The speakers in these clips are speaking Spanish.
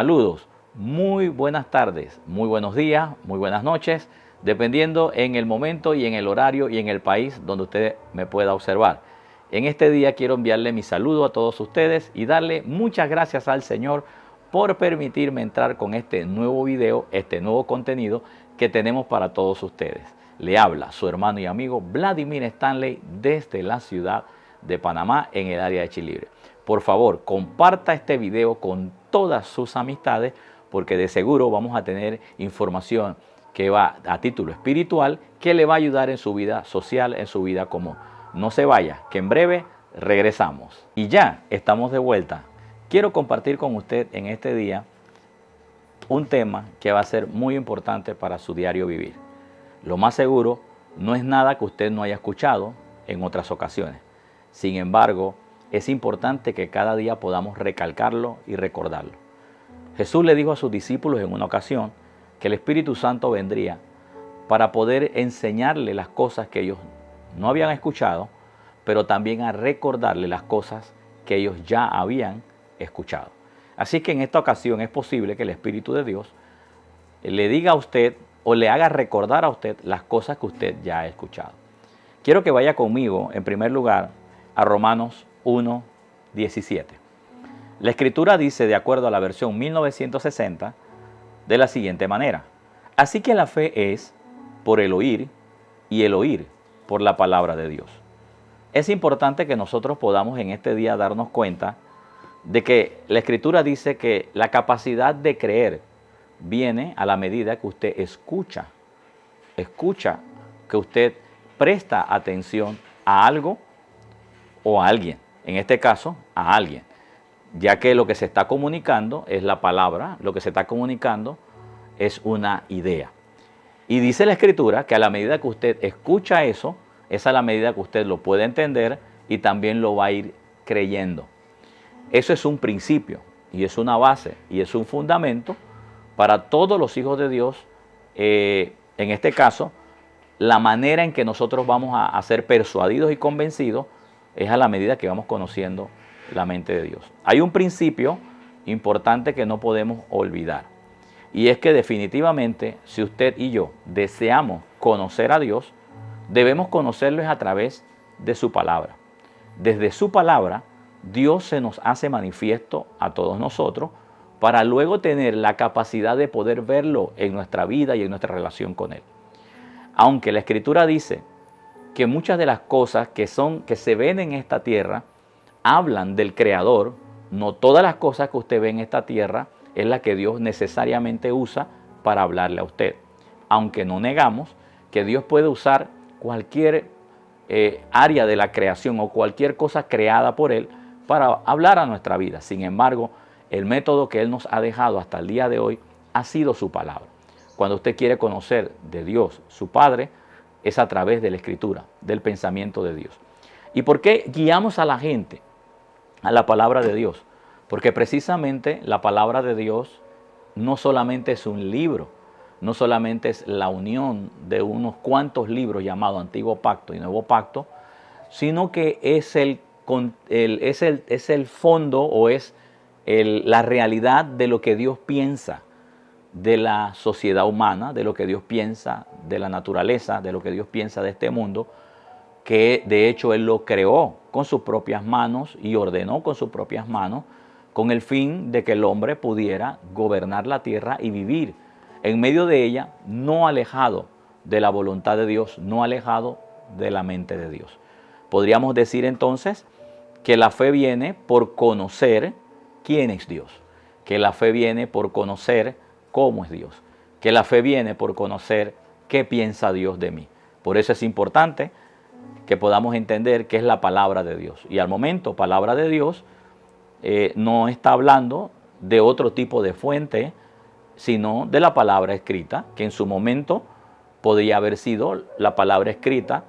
Saludos, muy buenas tardes, muy buenos días, muy buenas noches, dependiendo en el momento y en el horario y en el país donde usted me pueda observar. En este día quiero enviarle mi saludo a todos ustedes y darle muchas gracias al Señor por permitirme entrar con este nuevo video, este nuevo contenido que tenemos para todos ustedes. Le habla su hermano y amigo Vladimir Stanley desde la ciudad de Panamá en el área de Chilibre. Por favor, comparta este video con todas sus amistades porque de seguro vamos a tener información que va a título espiritual que le va a ayudar en su vida social, en su vida común. No se vaya, que en breve regresamos. Y ya estamos de vuelta. Quiero compartir con usted en este día un tema que va a ser muy importante para su diario vivir. Lo más seguro no es nada que usted no haya escuchado en otras ocasiones. Sin embargo, es importante que cada día podamos recalcarlo y recordarlo. Jesús le dijo a sus discípulos en una ocasión que el Espíritu Santo vendría para poder enseñarle las cosas que ellos no habían escuchado, pero también a recordarle las cosas que ellos ya habían escuchado. Así que en esta ocasión es posible que el Espíritu de Dios le diga a usted o le haga recordar a usted las cosas que usted ya ha escuchado. Quiero que vaya conmigo, en primer lugar, a Romanos 1:17. La Escritura dice, de acuerdo a la versión 1960, de la siguiente manera: así que la fe es por el oír y el oír por la palabra de Dios. Es importante que nosotros podamos en este día darnos cuenta de que la Escritura dice que la capacidad de creer viene a la medida que usted escucha, que usted presta atención a algo o a alguien, en este caso a alguien, ya que lo que se está comunicando es la palabra, lo que se está comunicando es una idea. Y dice la Escritura que a la medida que usted escucha eso, es a la medida que usted lo puede entender y también lo va a ir creyendo. Eso es un principio y es una base y es un fundamento para todos los hijos de Dios. En este caso, la manera en que nosotros vamos a ser persuadidos y convencidos es a la medida que vamos conociendo la mente de Dios. Hay un principio importante que no podemos olvidar, y es que definitivamente si usted y yo deseamos conocer a Dios, debemos conocerlo a través de su palabra. Desde su palabra, Dios se nos hace manifiesto a todos nosotros para luego tener la capacidad de poder verlo en nuestra vida y en nuestra relación con Él. Aunque la Escritura dice que muchas de las cosas que se ven en esta tierra hablan del Creador, no todas las cosas que usted ve en esta tierra es la que Dios necesariamente usa para hablarle a usted. Aunque no negamos que Dios puede usar cualquier área de la creación o cualquier cosa creada por Él para hablar a nuestra vida. Sin embargo, el método que Él nos ha dejado hasta el día de hoy ha sido su palabra. Cuando usted quiere conocer de Dios, su Padre, es a través de la Escritura, del pensamiento de Dios. ¿Y por qué guiamos a la gente a la palabra de Dios? Porque precisamente la palabra de Dios no solamente es un libro, no solamente es la unión de unos cuantos libros llamados Antiguo Pacto y Nuevo Pacto, sino que es el fondo o es la realidad de lo que Dios piensa de la sociedad humana, de lo que Dios piensa de la naturaleza, de lo que Dios piensa de este mundo, que de hecho Él lo creó con sus propias manos y ordenó con sus propias manos con el fin de que el hombre pudiera gobernar la tierra y vivir en medio de ella, no alejado de la voluntad de Dios, no alejado de la mente de Dios. Podríamos decir entonces que la fe viene por conocer quién es Dios, que la fe viene por conocer cómo es Dios, que la fe viene por conocer qué piensa Dios de mí. Por eso es importante que podamos entender qué es la palabra de Dios. Y al momento, palabra de Dios no está hablando de otro tipo de fuente, sino de la palabra escrita, que en su momento podría haber sido la palabra escrita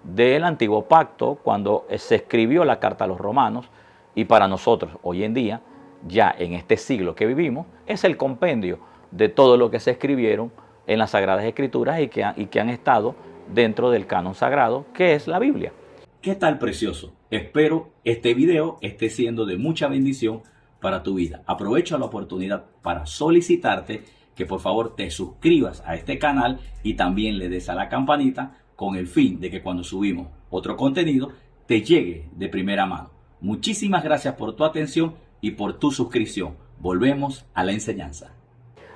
del Antiguo Pacto, cuando se escribió la carta a los Romanos, y para nosotros hoy en día, ya en este siglo que vivimos, es el compendio de todo lo que se escribieron en las Sagradas Escrituras y que han estado dentro del canon sagrado, que es la Biblia. ¿Qué tal, precioso? Espero este video esté siendo de mucha bendición para tu vida. Aprovecho la oportunidad para solicitarte que por favor te suscribas a este canal y también le des a la campanita con el fin de que cuando subimos otro contenido te llegue de primera mano. Muchísimas gracias por tu atención y por tu suscripción. Volvemos a la enseñanza.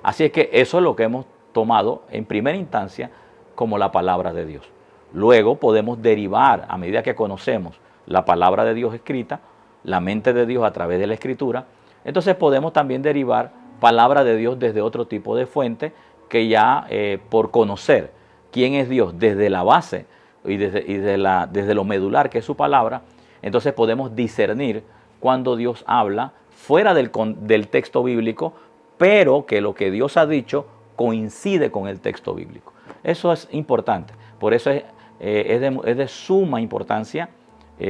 Así es que eso es lo que hemos tomado en primera instancia como la palabra de Dios. Luego podemos derivar, a medida que conocemos la palabra de Dios escrita, la mente de Dios a través de la Escritura, entonces podemos también derivar palabra de Dios desde otro tipo de fuente que ya por conocer quién es Dios desde la base y desde lo medular que es su palabra, entonces podemos discernir cuando Dios habla fuera del texto bíblico, pero que lo que Dios ha dicho coincide con el texto bíblico. Eso es importante, por eso es de suma importancia,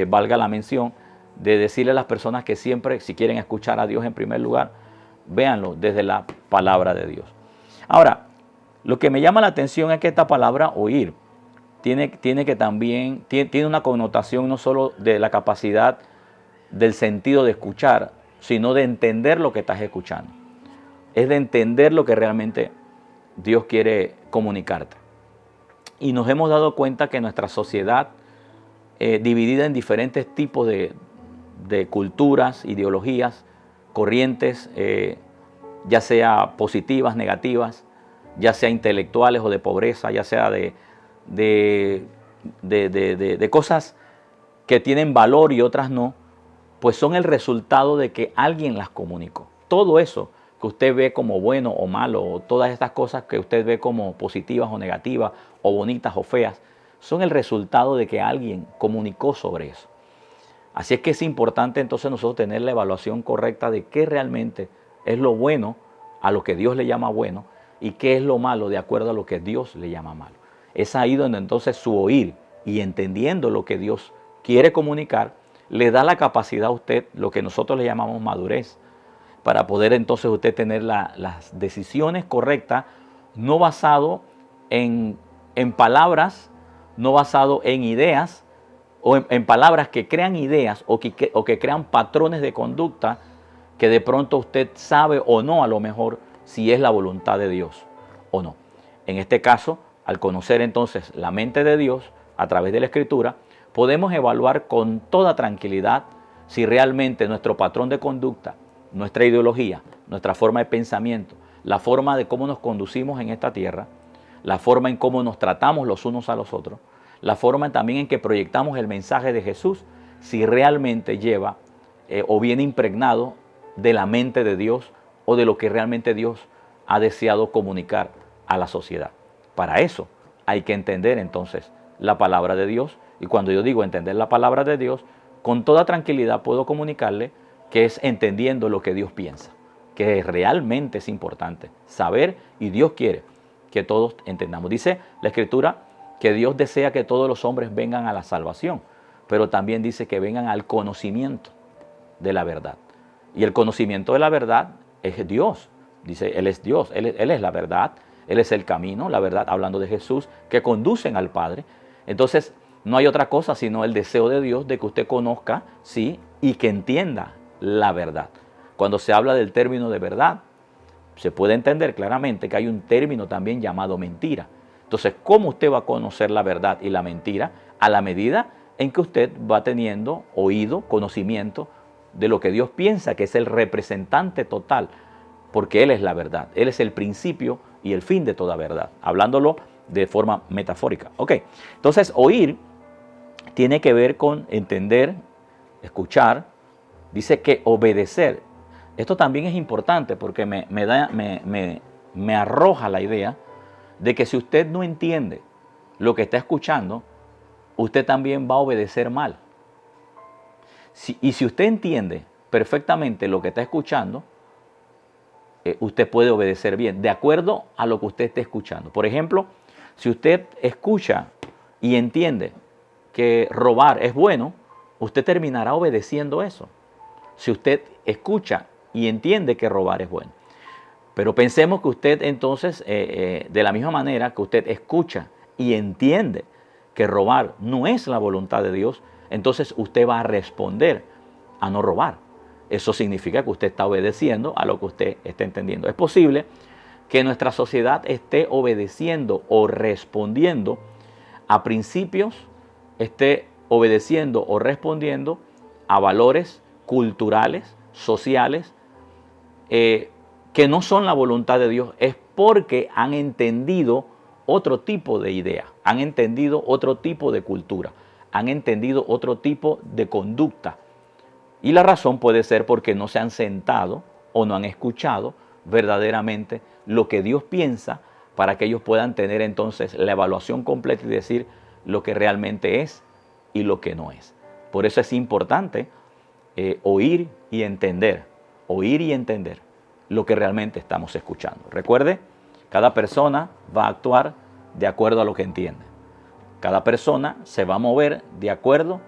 valga la mención, de decirle a las personas que siempre, si quieren escuchar a Dios en primer lugar, véanlo desde la palabra de Dios. Ahora, lo que me llama la atención es que esta palabra oír tiene una connotación no solo de la capacidad del sentido de escuchar, sino de entender lo que estás escuchando. Es de entender lo que realmente Dios quiere comunicarte. Y nos hemos dado cuenta que nuestra sociedad, dividida en diferentes tipos de culturas, ideologías, corrientes, ya sea positivas, negativas, ya sea intelectuales o de pobreza, ya sea de cosas que tienen valor y otras no, pues son el resultado de que alguien las comunicó. Todo eso que usted ve como bueno o malo, o todas estas cosas que usted ve como positivas o negativas, o bonitas o feas, son el resultado de que alguien comunicó sobre eso. Así es que es importante entonces nosotros tener la evaluación correcta de qué realmente es lo bueno a lo que Dios le llama bueno y qué es lo malo de acuerdo a lo que Dios le llama malo. Es ahí donde entonces su oír y entendiendo lo que Dios quiere comunicar, le da la capacidad a usted, lo que nosotros le llamamos madurez, para poder entonces usted tener las decisiones correctas, no basado en palabras, no basado en ideas, o en palabras que crean ideas o que crean patrones de conducta que de pronto usted sabe o no a lo mejor si es la voluntad de Dios o no. En este caso, al conocer entonces la mente de Dios a través de la Escritura, podemos evaluar con toda tranquilidad si realmente nuestro patrón de conducta, nuestra ideología, nuestra forma de pensamiento, la forma de cómo nos conducimos en esta tierra, la forma en cómo nos tratamos los unos a los otros, la forma también en que proyectamos el mensaje de Jesús, si realmente lleva o viene impregnado de la mente de Dios o de lo que realmente Dios ha deseado comunicar a la sociedad. Para eso hay que entender entonces la palabra de Dios, y cuando yo digo entender la palabra de Dios, con toda tranquilidad puedo comunicarle que es entendiendo lo que Dios piensa, que realmente es importante saber, y Dios quiere que todos entendamos. Dice la Escritura que Dios desea que todos los hombres vengan a la salvación, pero también dice que vengan al conocimiento de la verdad. Y el conocimiento de la verdad es Dios. Dice, Él es Dios, Él es la verdad, Él es el camino, la verdad, hablando de Jesús, que conducen al Padre. Entonces, no hay otra cosa sino el deseo de Dios de que usted conozca, sí, y que entienda la verdad. Cuando se habla del término de verdad, se puede entender claramente que hay un término también llamado mentira. Entonces, ¿cómo usted va a conocer la verdad y la mentira? A la medida en que usted va teniendo oído, conocimiento de lo que Dios piensa que es el representante total, porque Él es la verdad, Él es el principio y el fin de toda verdad, hablándolo de forma metafórica. Ok, entonces oír tiene que ver con entender, escuchar, dice que obedecer. Esto también es importante porque me arroja la idea de que si usted no entiende lo que está escuchando, usted también va a obedecer mal. Y si usted entiende perfectamente lo que está escuchando, usted puede obedecer bien, de acuerdo a lo que usted esté escuchando. Por ejemplo, si usted escucha y entiende que robar es bueno, usted terminará obedeciendo eso. Si usted escucha y entiende que robar es bueno. Pero pensemos que usted entonces, de la misma manera que usted escucha y entiende que robar no es la voluntad de Dios, entonces usted va a responder a no robar. eso significa que usted está obedeciendo a lo que usted está entendiendo. Es posible que nuestra sociedad esté obedeciendo o respondiendo a principios, esté obedeciendo o respondiendo a valores culturales, sociales, que no son la voluntad de Dios. Es porque han entendido otro tipo de idea, han entendido otro tipo de cultura, han entendido otro tipo de conducta. Y la razón puede ser porque no se han sentado o no han escuchado verdaderamente lo que Dios piensa, para que ellos puedan tener entonces la evaluación completa y decir lo que realmente es y lo que no es. Por eso es importante oír y entender lo que realmente estamos escuchando. Recuerde, cada persona va a actuar de acuerdo a lo que entiende. Cada persona se va a mover de acuerdo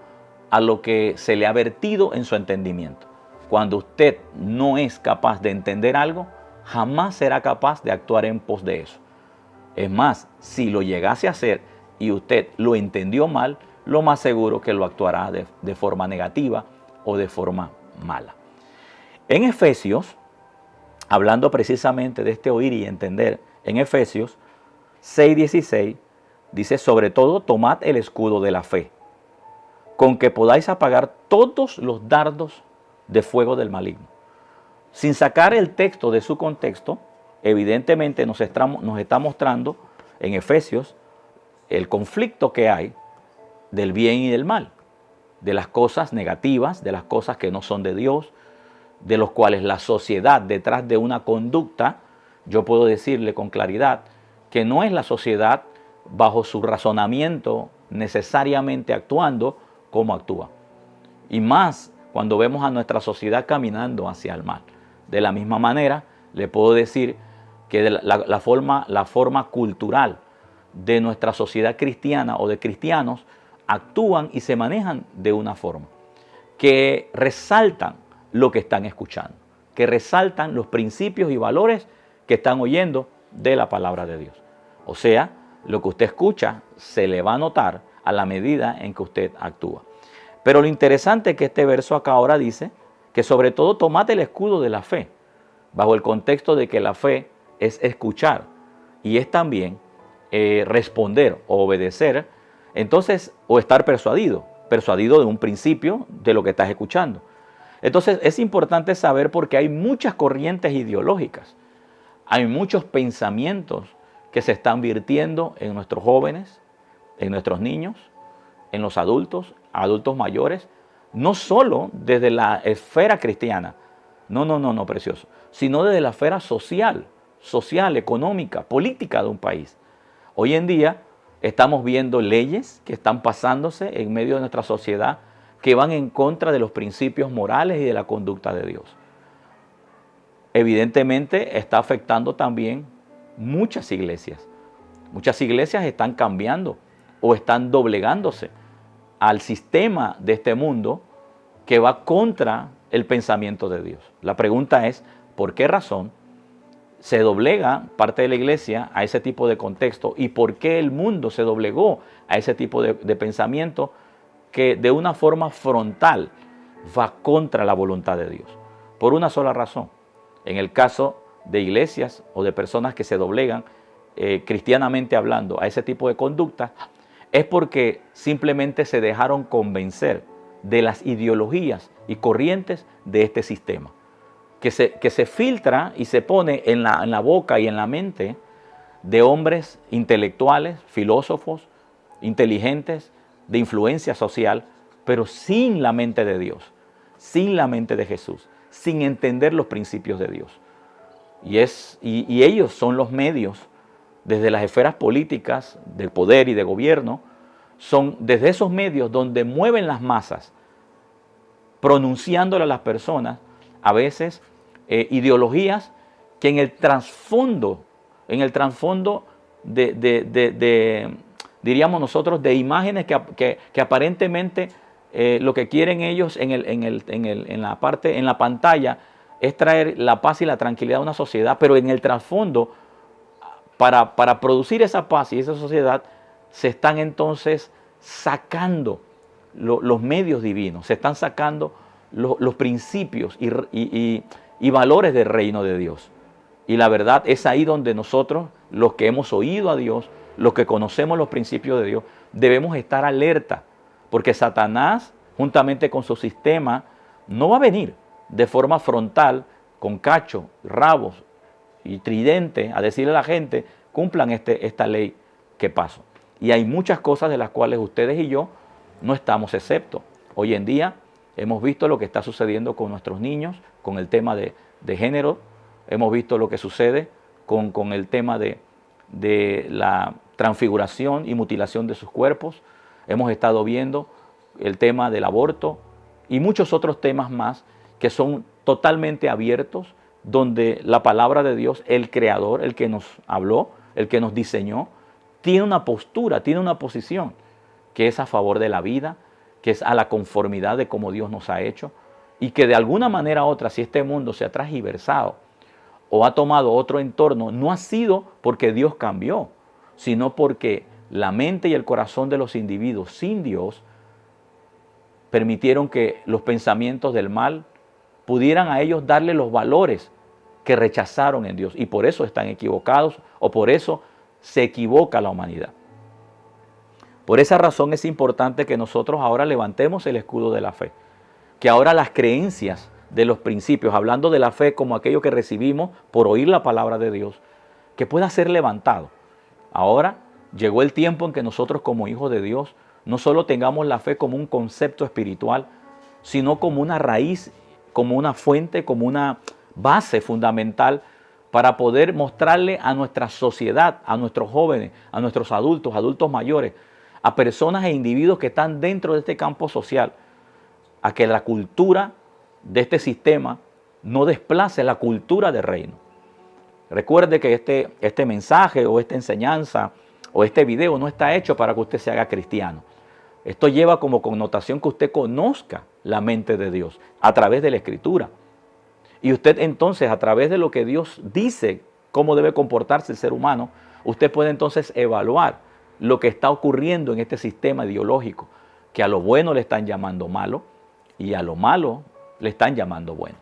a lo que se le ha vertido en su entendimiento. Cuando usted no es capaz de entender algo, jamás será capaz de actuar en pos de eso. Es más, si lo llegase a hacer y usted lo entendió mal, lo más seguro que lo actuará de forma negativa o de forma mala. En Efesios, hablando precisamente de este oír y entender, en Efesios 6:16 dice: sobre todo tomad el escudo de la fe, con que podáis apagar todos los dardos de fuego del maligno. Sin sacar el texto de su contexto, evidentemente nos está mostrando en Efesios el conflicto que hay del bien y del mal, de las cosas negativas, de las cosas que no son de Dios, de los cuales la sociedad, detrás de una conducta, yo puedo decirle con claridad que no es la sociedad bajo su razonamiento necesariamente actuando como actúa. Y más cuando vemos a nuestra sociedad caminando hacia el mal. De la misma manera, le puedo decir que la forma cultural de nuestra sociedad cristiana o de cristianos actúan y se manejan de una forma que resaltan lo que están escuchando, que resaltan los principios y valores que están oyendo de la palabra de Dios. O sea, lo que usted escucha se le va a notar a la medida en que usted actúa. Pero lo interesante es que este verso acá ahora dice que sobre todo tomad el escudo de la fe, bajo el contexto de que la fe es escuchar y es también responder o obedecer, entonces, o estar persuadido de un principio de lo que estás escuchando. Entonces es importante saber, porque hay muchas corrientes ideológicas, hay muchos pensamientos que se están virtiendo en nuestros jóvenes, en nuestros niños, en los adultos mayores, no solo desde la esfera cristiana, no, precioso, sino desde la esfera social, económica, política de un país. Hoy en día estamos viendo leyes que están pasándose en medio de nuestra sociedad que van en contra de los principios morales y de la conducta de Dios. Evidentemente está afectando también muchas iglesias. Muchas iglesias están cambiando o están doblegándose al sistema de este mundo que va contra el pensamiento de Dios. La pregunta es, ¿por qué razón se doblega parte de la iglesia a ese tipo de contexto? ¿Y por qué el mundo se doblegó a ese tipo de pensamiento que de una forma frontal va contra la voluntad de Dios? Por una sola razón. En el caso de iglesias o de personas que se doblegan, cristianamente hablando, a ese tipo de conducta, es porque simplemente se dejaron convencer de las ideologías y corrientes de este sistema, que se filtra y se pone en la boca y en la mente de hombres intelectuales, filósofos, inteligentes, de influencia social, pero sin la mente de Dios, sin la mente de Jesús, sin entender los principios de Dios. Y ellos son los medios, desde las esferas políticas, de poder y de gobierno, son desde esos medios donde mueven las masas, pronunciándole a las personas a veces ideologías que en el trasfondo diríamos nosotros, de imágenes que aparentemente lo que quieren ellos en la pantalla es traer la paz y la tranquilidad a una sociedad, pero en el trasfondo, para producir esa paz y esa sociedad, se están entonces sacando los medios divinos, se están sacando los principios y valores del reino de Dios. Y la verdad es ahí donde nosotros, los que hemos oído a Dios, los que conocemos los principios de Dios, debemos estar alerta, porque Satanás, juntamente con su sistema, no va a venir de forma frontal, con cacho, rabos y tridente, a decirle a la gente, cumplan esta ley que paso. Y hay muchas cosas de las cuales ustedes y yo no estamos exceptos. Hoy en día hemos visto lo que está sucediendo con nuestros niños, con el tema de género. Hemos visto lo que sucede con el tema de la transfiguración y mutilación de sus cuerpos. Hemos estado viendo el tema del aborto y muchos otros temas más que son totalmente abiertos, donde la palabra de Dios, el Creador, el que nos habló, el que nos diseñó, tiene una postura, tiene una posición que es a favor de la vida, que es a la conformidad de cómo Dios nos ha hecho, y que de alguna manera u otra, si este mundo se ha transgiversado o ha tomado otro entorno, no ha sido porque Dios cambió, sino porque la mente y el corazón de los individuos sin Dios permitieron que los pensamientos del mal pudieran a ellos darle los valores que rechazaron en Dios, y por eso están equivocados, o por eso se equivoca la humanidad. Por esa razón es importante que nosotros ahora levantemos el escudo de la fe, que ahora las creencias de los principios, hablando de la fe como aquello que recibimos por oír la palabra de Dios, que pueda ser levantado. Ahora llegó el tiempo en que nosotros como hijos de Dios no solo tengamos la fe como un concepto espiritual, sino como una raíz, como una fuente, como una base fundamental para poder mostrarle a nuestra sociedad, a nuestros jóvenes, a nuestros adultos, adultos mayores, a personas e individuos que están dentro de este campo social, a que la cultura de este sistema no desplace la cultura del reino. Recuerde que este mensaje o esta enseñanza o este video no está hecho para que usted se haga cristiano. Esto lleva como connotación que usted conozca la mente de Dios a través de la Escritura. Y usted entonces, a través de lo que Dios dice, cómo debe comportarse el ser humano, usted puede entonces evaluar lo que está ocurriendo en este sistema ideológico, que a lo bueno le están llamando malo y a lo malo le están llamando bueno.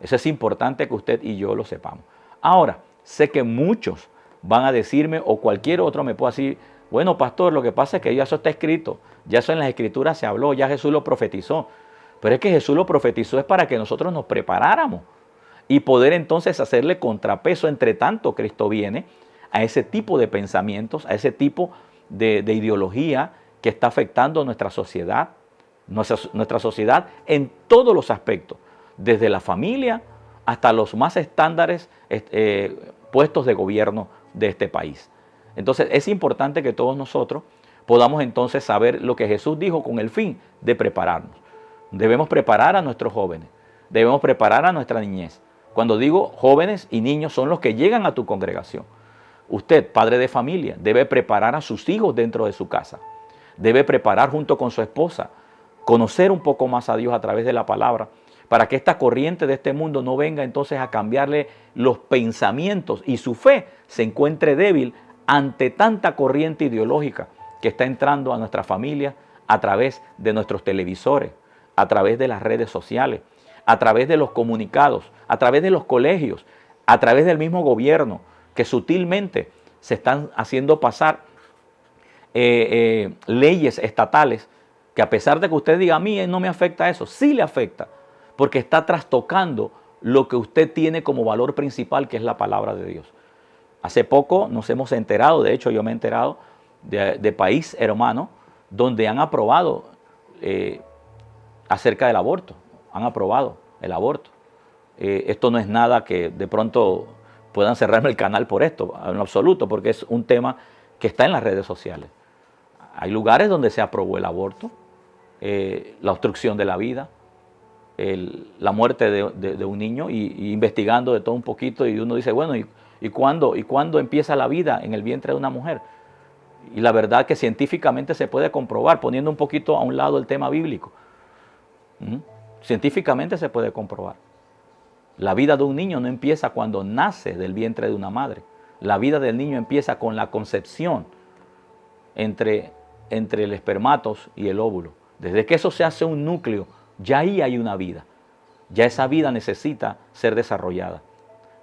Eso es importante que usted y yo lo sepamos. Ahora, sé que muchos van a decirme, o cualquier otro me puede decir, bueno, pastor, lo que pasa es que ya eso está escrito, ya eso en las Escrituras se habló, ya Jesús lo profetizó. Pero es que Jesús lo profetizó es para que nosotros nos preparáramos y poder entonces hacerle contrapeso entre tanto Cristo viene a ese tipo de pensamientos, a ese tipo de ideología que está afectando nuestra sociedad en todos los aspectos, desde la familia hasta los más estándares puestos de gobierno de este país. Entonces es importante que todos nosotros podamos entonces saber lo que Jesús dijo con el fin de prepararnos. Debemos preparar a nuestros jóvenes, debemos preparar a nuestra niñez. Cuando digo jóvenes y niños son los que llegan a tu congregación. Usted, padre de familia, debe preparar a sus hijos dentro de su casa. Debe preparar junto con su esposa, conocer un poco más a Dios a través de la palabra, para que esta corriente de este mundo no venga entonces a cambiarle los pensamientos y su fe se encuentre débil ante tanta corriente ideológica que está entrando a nuestra familia a través de nuestros televisores, a través de las redes sociales, a través de los comunicados, a través de los colegios, a través del mismo gobierno, que sutilmente se están haciendo pasar leyes estatales que, a pesar de que usted diga, a mí no me afecta eso, sí le afecta, porque está trastocando lo que usted tiene como valor principal, que es la palabra de Dios. Hace poco nos hemos enterado, de hecho yo me he enterado de país hermano, donde han aprobado acerca del aborto, han aprobado el aborto. Esto no es nada que de pronto puedan cerrarme el canal por esto, en absoluto, porque es un tema que está en las redes sociales. Hay lugares donde se aprobó el aborto, la obstrucción de la vida, la muerte de un niño, y investigando de todo un poquito, y uno dice, bueno, ¿y cuándo empieza la vida en el vientre de una mujer? Y la verdad que científicamente se puede comprobar, poniendo un poquito a un lado el tema bíblico. Científicamente se puede comprobar. La vida de un niño no empieza cuando nace del vientre de una madre. La vida del niño empieza con la concepción entre el espermatos y el óvulo. Desde que eso se hace un núcleo ya ahí hay una vida. Ya esa vida necesita ser desarrollada.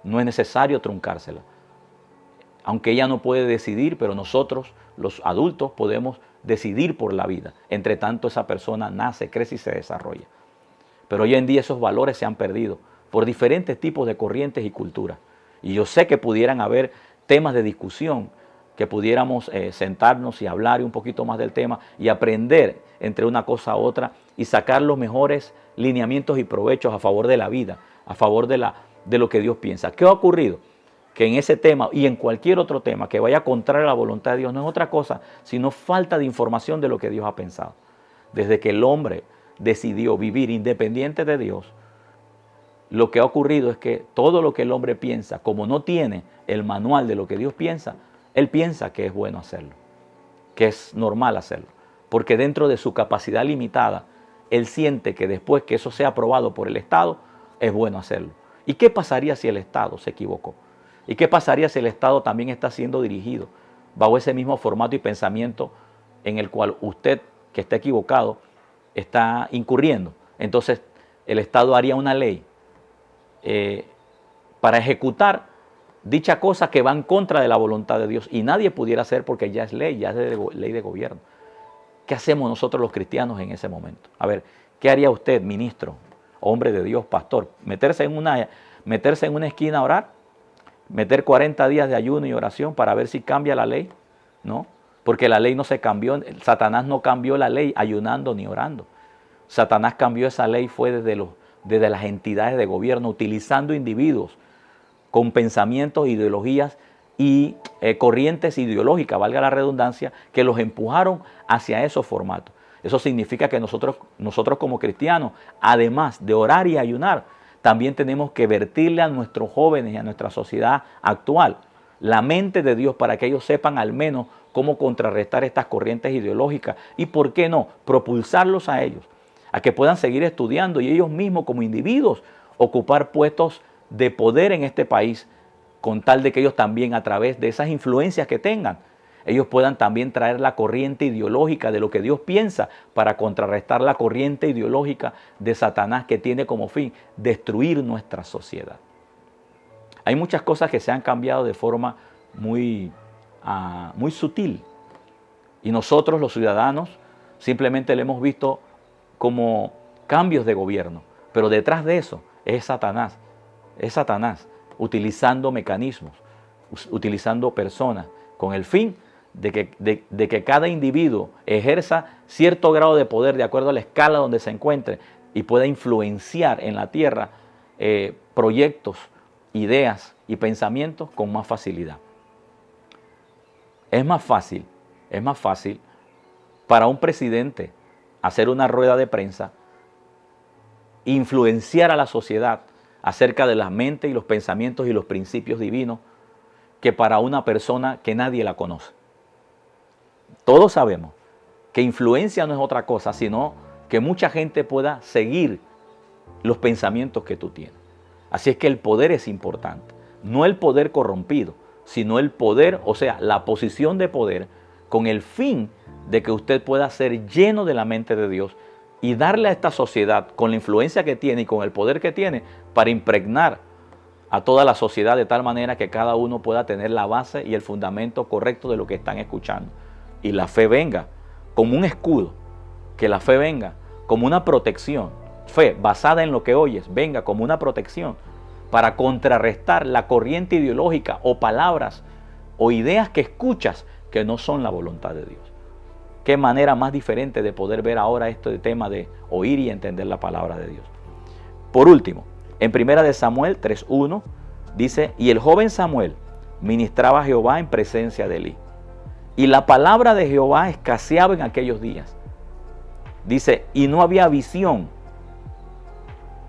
No es necesario truncársela. Aunque ella no puede decidir, pero nosotros, los adultos, podemos decidir por la vida. Entre tanto, esa persona nace, crece y se desarrolla. Pero hoy en día esos valores se han perdido por diferentes tipos de corrientes y culturas. Y yo sé que pudieran haber temas de discusión, que pudiéramos sentarnos y hablar un poquito más del tema y aprender entre una cosa a otra y sacar los mejores lineamientos y provechos a favor de la vida, a favor de lo que Dios piensa. ¿Qué ha ocurrido? Que en ese tema y en cualquier otro tema que vaya contrario a la voluntad de Dios no es otra cosa sino falta de información de lo que Dios ha pensado. Desde que el hombre decidió vivir independiente de Dios, lo que ha ocurrido es que todo lo que el hombre piensa, como no tiene el manual de lo que Dios piensa, él piensa que es bueno hacerlo, que es normal hacerlo, porque dentro de su capacidad limitada, él siente que después que eso sea aprobado por el Estado, es bueno hacerlo. ¿Y qué pasaría si el Estado se equivocó? ¿Y qué pasaría si el Estado también está siendo dirigido bajo ese mismo formato y pensamiento en el cual usted, que está equivocado, está incurriendo? Entonces, el Estado haría una ley para ejecutar dicha cosa que va en contra de la voluntad de Dios y nadie pudiera hacer porque ya es ley, ya es ley de gobierno. ¿Qué hacemos nosotros los cristianos en ese momento? A ver, ¿qué haría usted, ministro, hombre de Dios, pastor? ¿Meterse en una esquina a orar? ¿Meter 40 días de ayuno y oración para ver si cambia la ley? No, porque la ley no se cambió, Satanás no cambió la ley ayunando ni orando. Satanás cambió esa ley fue desde las entidades de gobierno, utilizando individuos con pensamientos, ideologías y corrientes ideológicas, valga la redundancia, que los empujaron hacia esos formatos. Eso significa que nosotros como cristianos, además de orar y ayunar, también tenemos que vertirle a nuestros jóvenes y a nuestra sociedad actual la mente de Dios para que ellos sepan al menos cómo contrarrestar estas corrientes ideológicas y, ¿por qué no?, propulsarlos a ellos, a que puedan seguir estudiando y ellos mismos como individuos ocupar puestos de poder en este país, con tal de que ellos también a través de esas influencias que tengan, ellos puedan también traer la corriente ideológica de lo que Dios piensa para contrarrestar la corriente ideológica de Satanás que tiene como fin destruir nuestra sociedad. Hay muchas cosas que se han cambiado de forma muy sutil y nosotros los ciudadanos simplemente lo hemos visto como cambios de gobierno, pero detrás de eso es Satanás utilizando mecanismos, utilizando personas con el fin de que cada individuo ejerza cierto grado de poder de acuerdo a la escala donde se encuentre y pueda influenciar en la tierra proyectos, ideas y pensamientos con más facilidad. Es más fácil para un presidente hacer una rueda de prensa, influenciar a la sociedad acerca de las mentes y los pensamientos y los principios divinos que para una persona que nadie la conoce. Todos sabemos que influencia no es otra cosa, sino que mucha gente pueda seguir los pensamientos que tú tienes. Así es que el poder es importante. No el poder corrompido, sino el poder, o sea, la posición de poder con el fin de que usted pueda ser lleno de la mente de Dios y darle a esta sociedad, con la influencia que tiene y con el poder que tiene, para impregnar a toda la sociedad de tal manera que cada uno pueda tener la base y el fundamento correcto de lo que están escuchando. Y la fe venga como un escudo, que la fe venga como una protección. Fe basada en lo que oyes, venga como una protección para contrarrestar la corriente ideológica o palabras o ideas que escuchas que no son la voluntad de Dios. Qué manera más diferente de poder ver ahora este tema de oír y entender la palabra de Dios. Por último, en 1 Samuel 3:1 dice, y el joven Samuel ministraba a Jehová en presencia de Elí. Y la palabra de Jehová escaseaba en aquellos días. Dice, y no había visión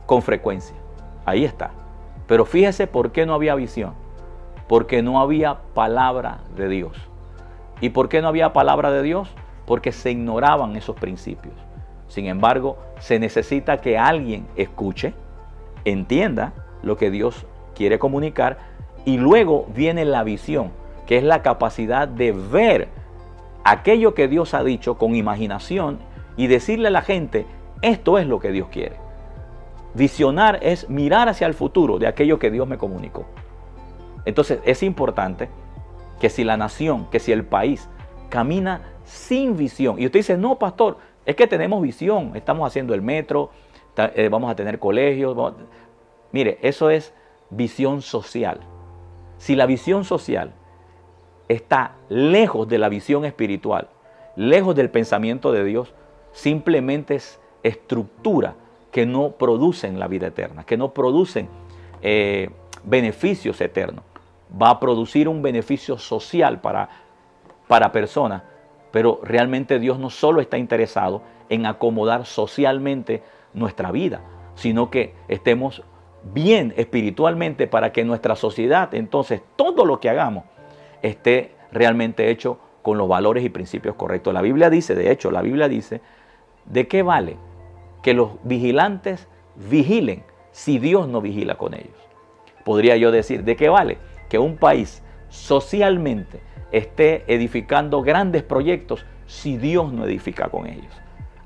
con frecuencia. Ahí está. Pero fíjese por qué no había visión. Porque no había palabra de Dios. ¿Y por qué no había palabra de Dios? Porque se ignoraban esos principios. Sin embargo, se necesita que alguien escuche, entienda lo que Dios quiere comunicar y luego viene la visión, que es la capacidad de ver aquello que Dios ha dicho con imaginación y decirle a la gente Esto es lo que Dios quiere. Visionar es mirar hacia el futuro de aquello que Dios me comunicó. Entonces es importante que si la nación, que si el país camina sin visión, y usted dice, no, pastor, es que tenemos visión, estamos haciendo el metro, vamos a tener colegios. Mire, eso es visión social. Si la visión social está lejos de la visión espiritual, lejos del pensamiento de Dios, simplemente es estructura que no producen la vida eterna, que no producen beneficios eternos. Va a producir un beneficio social para personas, pero realmente Dios no solo está interesado en acomodar socialmente nuestra vida, sino que estemos bien espiritualmente para que nuestra sociedad, entonces todo lo que hagamos, esté realmente hecho con los valores y principios correctos. La Biblia dice, de hecho, la Biblia dice, ¿de qué vale que los vigilantes vigilen si Dios no vigila con ellos? Podría yo decir, ¿de qué vale que un país socialmente esté edificando grandes proyectos si Dios no edifica con ellos?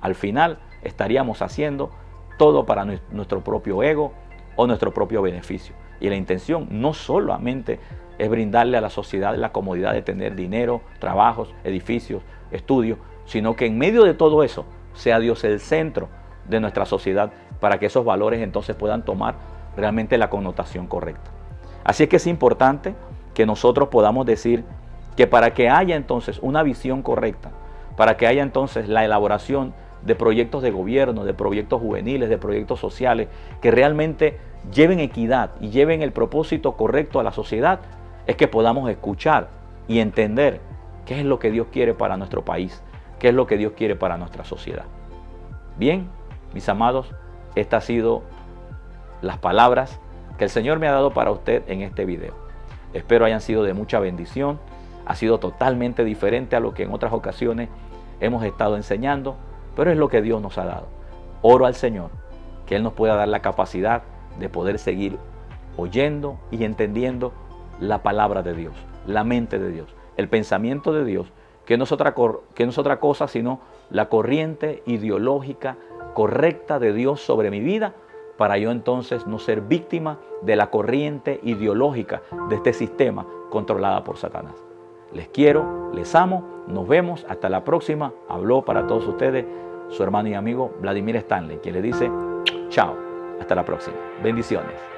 Al final estaríamos haciendo todo para nuestro propio ego o nuestro propio beneficio. Y la intención no solamente es brindarle a la sociedad la comodidad de tener dinero, trabajos, edificios, estudios, sino que en medio de todo eso sea Dios el centro de nuestra sociedad para que esos valores entonces puedan tomar realmente la connotación correcta. Así es que es importante que nosotros podamos decir que para que haya entonces una visión correcta, para que haya entonces la elaboración de proyectos de gobierno, de proyectos juveniles, de proyectos sociales, que realmente lleven equidad y lleven el propósito correcto a la sociedad, es que podamos escuchar y entender qué es lo que Dios quiere para nuestro país, qué es lo que Dios quiere para nuestra sociedad. Bien, mis amados, estas han sido las palabras que el Señor me ha dado para usted en este video. Espero hayan sido de mucha bendición. Ha sido totalmente diferente a lo que en otras ocasiones hemos estado enseñando, pero es lo que Dios nos ha dado. Oro al Señor que Él nos pueda dar la capacidad de poder seguir oyendo y entendiendo la palabra de Dios, la mente de Dios, el pensamiento de Dios, que no es otra cosa sino la corriente ideológica correcta de Dios sobre mi vida, para yo entonces no ser víctima de la corriente ideológica de este sistema controlada por Satanás. Les quiero, les amo, nos vemos, hasta la próxima. Habló para todos ustedes su hermano y amigo Vladimir Stanley, quien les dice chao, hasta la próxima. Bendiciones.